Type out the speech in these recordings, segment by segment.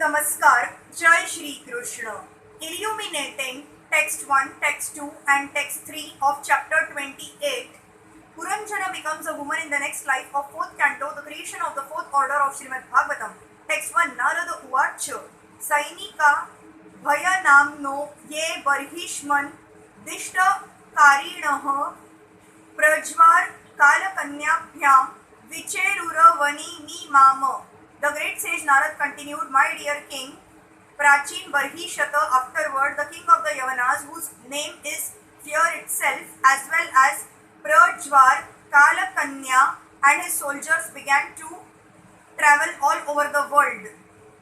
Namaskar, Jai Shri Krishna. Illuminating text 1, text 2 and text 3 of chapter 28, Puranjana becomes a woman in the next life of 4th canto, the creation of the 4th order of Srimad Bhagavatam. Text 1, Narada Uvacha, Sainika Bhaya Namno Ye Barhishman Dishta Karinah Prajvar Kalakanyabhyam Vicherura Vani Mi Mama. The great sage Narad continued, my dear king, Prachin Barhishata, afterward the king of the Yavanas, whose name is fear itself, as well as Prajvar, Kalakanya and his soldiers began to travel all over the world.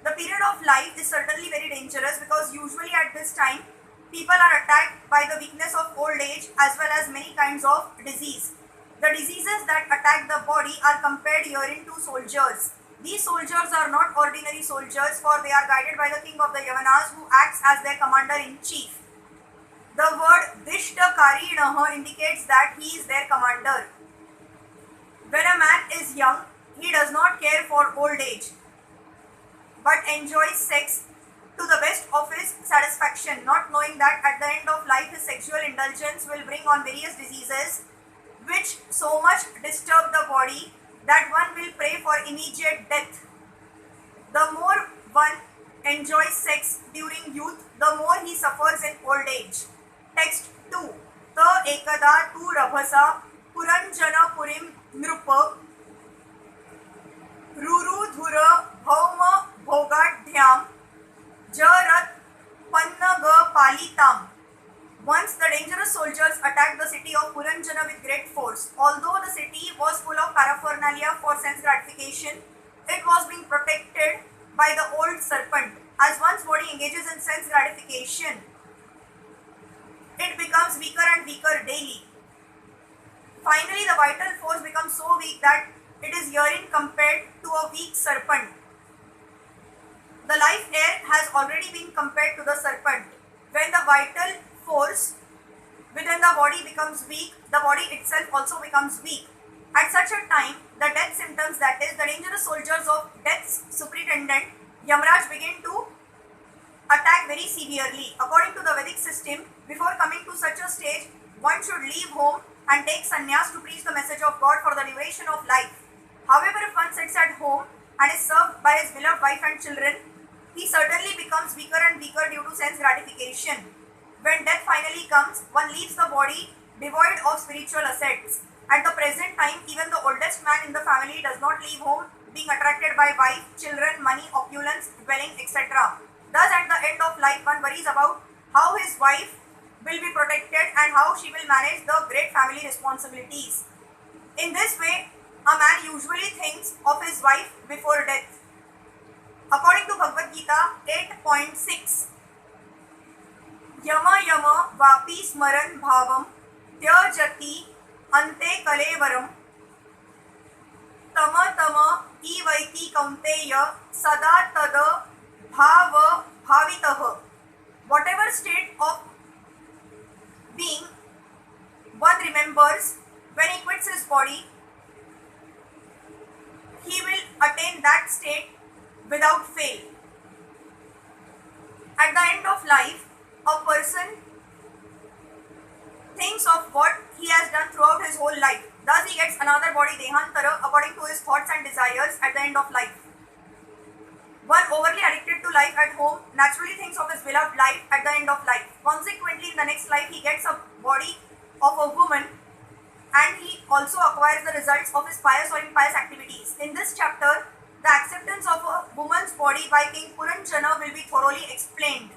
The period of life is certainly very dangerous because usually at this time people are attacked by the weakness of old age as well as many kinds of disease. The diseases that attack the body are compared herein to soldiers. These soldiers are not ordinary soldiers, for they are guided by the king of the Yavanas, who acts as their commander-in-chief. The word Dishta Karinah indicates that he is their commander. When a man is young, he does not care for old age, but enjoys sex to the best of his satisfaction, not knowing that at the end of life his sexual indulgence will bring on various diseases which so much disturb the body that one will pray for immediate death. The more one enjoys sex during youth, the more he suffers in old age. Text 2. Ta ekada tu rabhasa Puranjana purim nrupa Rurudhura bhauma bhogadhyam jarat pannaga palitam. Once the dangerous soldiers attacked the city of Puranjana with great force. Although the city was full of paraphernalia for sense gratification, it was being protected by the old serpent. As one's body engages in sense gratification, it becomes weaker and weaker daily. Finally, the vital force becomes so weak that it is herein compared to a weak serpent. The life air has already been compared to the serpent. When the vital force within the body becomes weak, the body itself also becomes weak. At such a time, the death symptoms, that is, the dangerous soldiers of death's superintendent, Yamraj, begin to attack very severely. According to the Vedic system, before coming to such a stage, one should leave home and take sannyas to preach the message of God for the duration of life. However, if one sits at home and is served by his beloved wife and children, he certainly becomes weaker and weaker due to sense gratification. When death finally comes, one leaves the body devoid of spiritual assets. At the present time, even the oldest man in the family does not leave home, being attracted by wife, children, money, opulence, dwelling, etc. Thus, at the end of life, one worries about how his wife will be protected and how she will manage the great family responsibilities. In this way, a man usually thinks of his wife before death. According to Bhagavad Gita 8.6, Yama Yama Vapi Smaran Bhavam Tyajati Ante Kalevaram Tama Tama Ivaiti Kaunteya Sada Tada Bhava Bhavitaha. Whatever state of being one remembers when he quits his body, he will attain that state without fail. At the end of life, a person thinks of what he has done throughout his whole life. Thus, he gets another body, Dehantara, according to his thoughts and desires at the end of life. One overly addicted to life at home naturally thinks of his beloved life at the end of life. Consequently, in the next life, he gets a body of a woman and he also acquires the results of his pious or impious activities. In this chapter, the acceptance of a woman's body by King Puranjana will be thoroughly explained.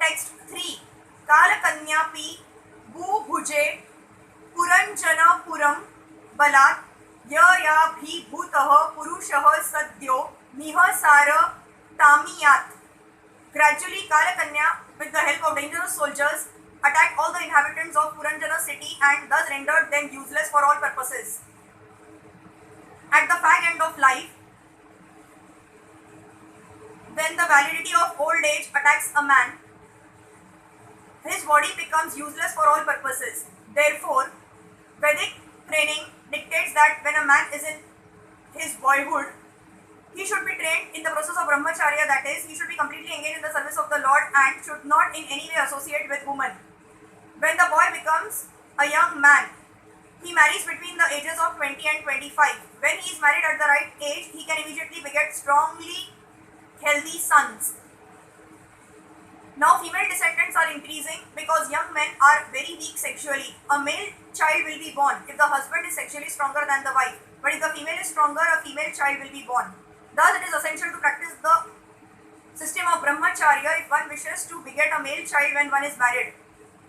Text 3. Kalakanyapi Bhu Bhuje Puranjana Puram Balat Yaya Bhi Bhutaha Purushaha Sadyo Nihasara Tamiyat. Gradually, Kalakanya, with the help of dangerous soldiers, attacked all the inhabitants of Puranjana city and thus rendered them useless for all purposes. At the fag end of life, when the validity of old age attacks a man, his body becomes useless for all purposes. Therefore, Vedic training dictates that when a man is in his boyhood, he should be trained in the process of brahmacharya, that is, he should be completely engaged in the service of the Lord and should not in any way associate with women. When the boy becomes a young man, he marries between the ages of 20 and 25. When he is married at the right age, he can immediately beget strongly healthy sons. Now female descendants are increasing because young men are very weak sexually. A male child will be born if the husband is sexually stronger than the wife. But if the female is stronger, a female child will be born. Thus it is essential to practice the system of brahmacharya if one wishes to beget a male child when one is married.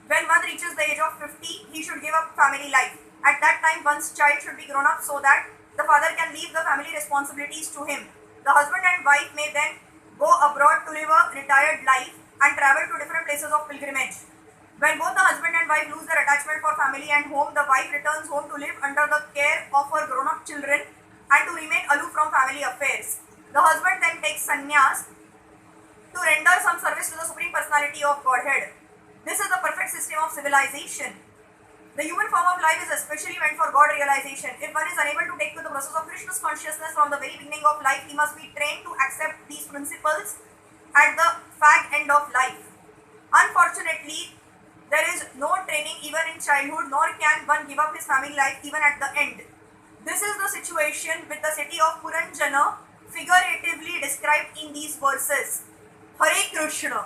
When one reaches the age of 50, he should give up family life. At that time, one's child should be grown up so that the father can leave the family responsibilities to him. The husband and wife may then go abroad to live a retired life and travel to different places of pilgrimage. When both the husband and wife lose their attachment for family and home, the wife returns home to live under the care of her grown-up children and to remain aloof from family affairs. The husband then takes sannyas to render some service to the Supreme Personality of Godhead. This is the perfect system of civilization. The human form of life is especially meant for God realization. If one is unable to take to the process of Krishna's consciousness from the very beginning of life, he must be trained to accept these principles at the fag end of life. Unfortunately, there is no training even in childhood, nor can one give up his family life even at the end. This is the situation with the city of Puranjana, figuratively described in these verses. Hare Krishna.